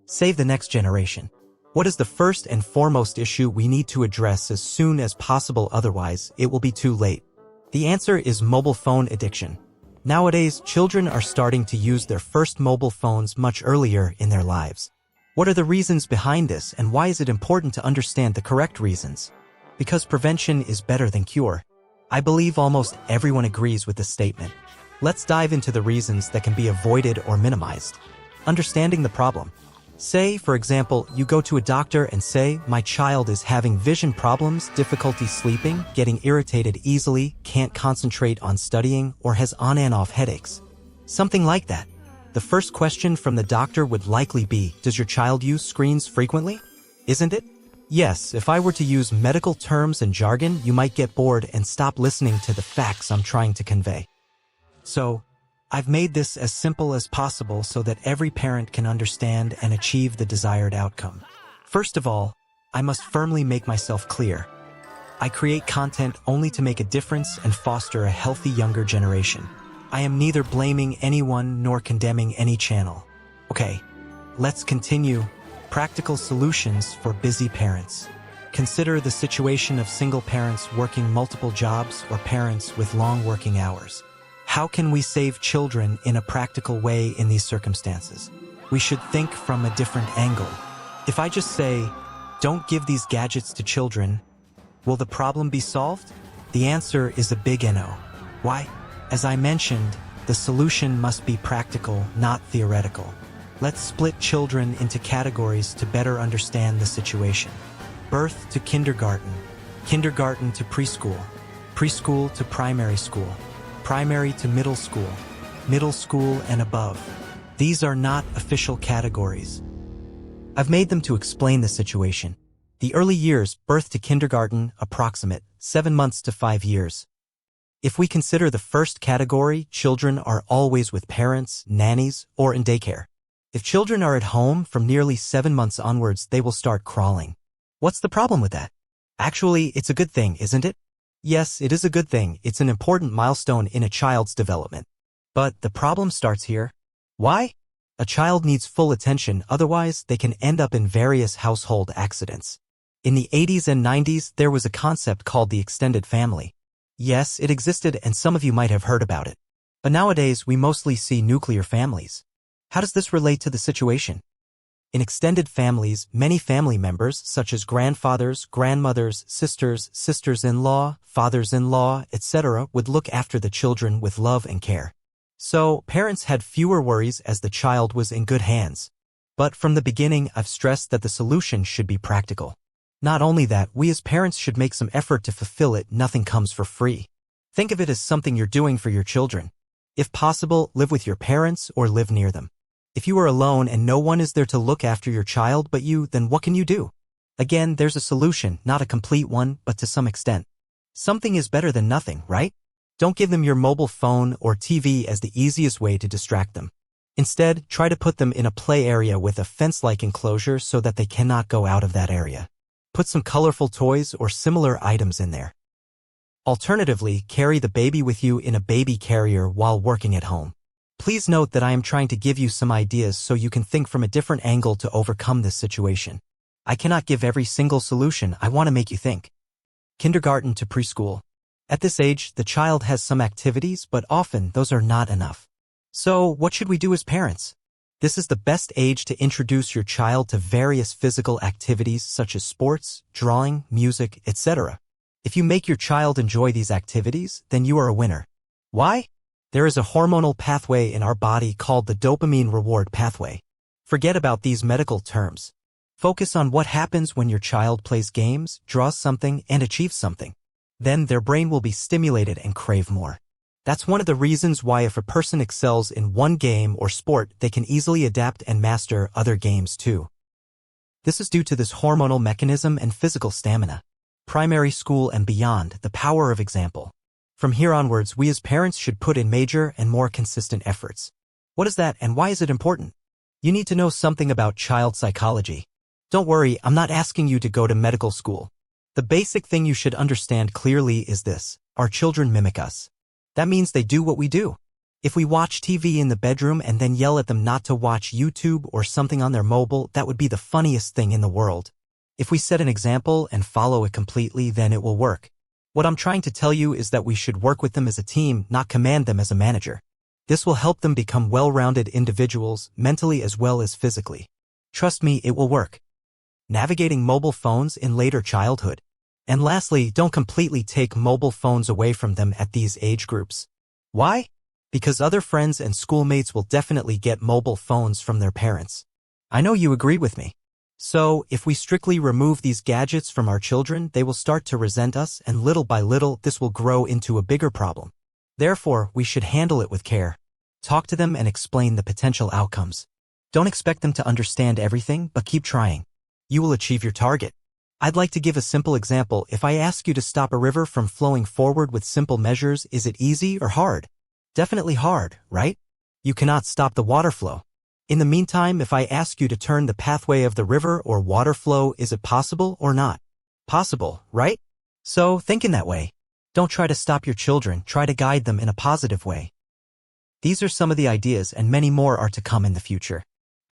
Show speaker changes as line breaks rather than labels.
Save the next generation. What is the first and foremost issue we need to address as soon as possible, otherwise it will be too late? The answer is mobile phone addiction. Nowadays, children are starting to use their first mobile phones much earlier in their lives. What are the reasons behind this, and why is it important to understand the correct reasons? Because prevention is better than cure. I believe almost everyone agrees with this statement. Let's dive into the reasons that can be avoided or minimized. Understanding the problem. Say, for example, you go to a doctor and say, "My child is having vision problems, difficulty sleeping, getting irritated easily, can't concentrate on studying, or has on and off headaches." Something like that. The first question from the doctor would likely be, does your child use screens frequently? Isn't it? Yes, if I were to use medical terms and jargon, you might get bored and stop listening to the facts I'm trying to convey. So, I've made this as simple as possible so that every parent can understand and achieve the desired outcome. First of all, I must firmly make myself clear. I create content only to make a difference and foster a healthy younger generation. I am neither blaming anyone nor condemning any channel. Okay, let's continue. Practical solutions for busy parents. Consider the situation of single parents working multiple jobs or parents with long working hours. How can we save children in a practical way in these circumstances? We should think from a different angle. If I just say, don't give these gadgets to children, will the problem be solved? The answer is a big no. Why? As I mentioned, the solution must be practical, not theoretical. Let's split children into categories to better understand the situation. Birth to kindergarten, kindergarten to preschool, preschool to primary school, primary to middle school and above. These are not official categories. I've made them to explain the situation. The early years, birth to kindergarten, approximate, 7 months to 5 years. If we consider the first category, children are always with parents, nannies, or in daycare. If children are at home from nearly 7 months onwards, they will start crawling. What's the problem with that? Actually, it's a good thing, isn't it? Yes, it is a good thing. It's an important milestone in a child's development. But the problem starts here. Why? A child needs full attention, otherwise they can end up in various household accidents. In the 80s and 90s, there was a concept called the extended family. Yes, it existed and some of you might have heard about it. But nowadays, we mostly see nuclear families. How does this relate to the situation? In extended families, many family members, such as grandfathers, grandmothers, sisters, sisters-in-law, fathers-in-law, etc., would look after the children with love and care. So, parents had fewer worries as the child was in good hands. But from the beginning, I've stressed that the solution should be practical. Not only that, we as parents should make some effort to fulfill it. Nothing comes for free. Think of it as something you're doing for your children. If possible, live with your parents or live near them. If you are alone and no one is there to look after your child but you, then what can you do? Again, there's a solution, not a complete one, but to some extent. Something is better than nothing, right? Don't give them your mobile phone or TV as the easiest way to distract them. Instead, try to put them in a play area with a fence-like enclosure so that they cannot go out of that area. Put some colorful toys or similar items in there. Alternatively, carry the baby with you in a baby carrier while working at home. Please note that I am trying to give you some ideas so you can think from a different angle to overcome this situation. I cannot give every single solution. I want to make you think. Kindergarten to preschool. At this age, the child has some activities, but often those are not enough. So, what should we do as parents? This is the best age to introduce your child to various physical activities such as sports, drawing, music, etc. If you make your child enjoy these activities, then you are a winner. Why? There is a hormonal pathway in our body called the dopamine reward pathway. Forget about these medical terms. Focus on what happens when your child plays games, draws something, and achieves something. Then their brain will be stimulated and crave more. That's one of the reasons why if a person excels in one game or sport, they can easily adapt and master other games too. This is due to this hormonal mechanism and physical stamina. Primary school and beyond, the power of example. From here onwards, we as parents should put in major and more consistent efforts. What is that and why is it important? You need to know something about child psychology. Don't worry, I'm not asking you to go to medical school. The basic thing you should understand clearly is this: our children mimic us. That means they do what we do. If we watch TV in the bedroom and then yell at them not to watch YouTube or something on their mobile, that would be the funniest thing in the world. If we set an example and follow it completely, then it will work. What I'm trying to tell you is that we should work with them as a team, not command them as a manager. This will help them become well-rounded individuals, mentally as well as physically. Trust me, it will work. Navigating mobile phones in later childhood. And lastly, don't completely take mobile phones away from them at these age groups. Why? Because other friends and schoolmates will definitely get mobile phones from their parents. I know you agree with me. So, if we strictly remove these gadgets from our children, they will start to resent us, and little by little, this will grow into a bigger problem. Therefore, we should handle it with care. Talk to them and explain the potential outcomes. Don't expect them to understand everything, but keep trying. You will achieve your target. I'd like to give a simple example. If I ask you to stop a river from flowing forward with simple measures, is it easy or hard? Definitely hard, right? You cannot stop the water flow. In the meantime, if I ask you to turn the pathway of the river or water flow, is it possible or not? Possible, right? So, think in that way. Don't try to stop your children, try to guide them in a positive way. These are some of the ideas, and many more are to come in the future.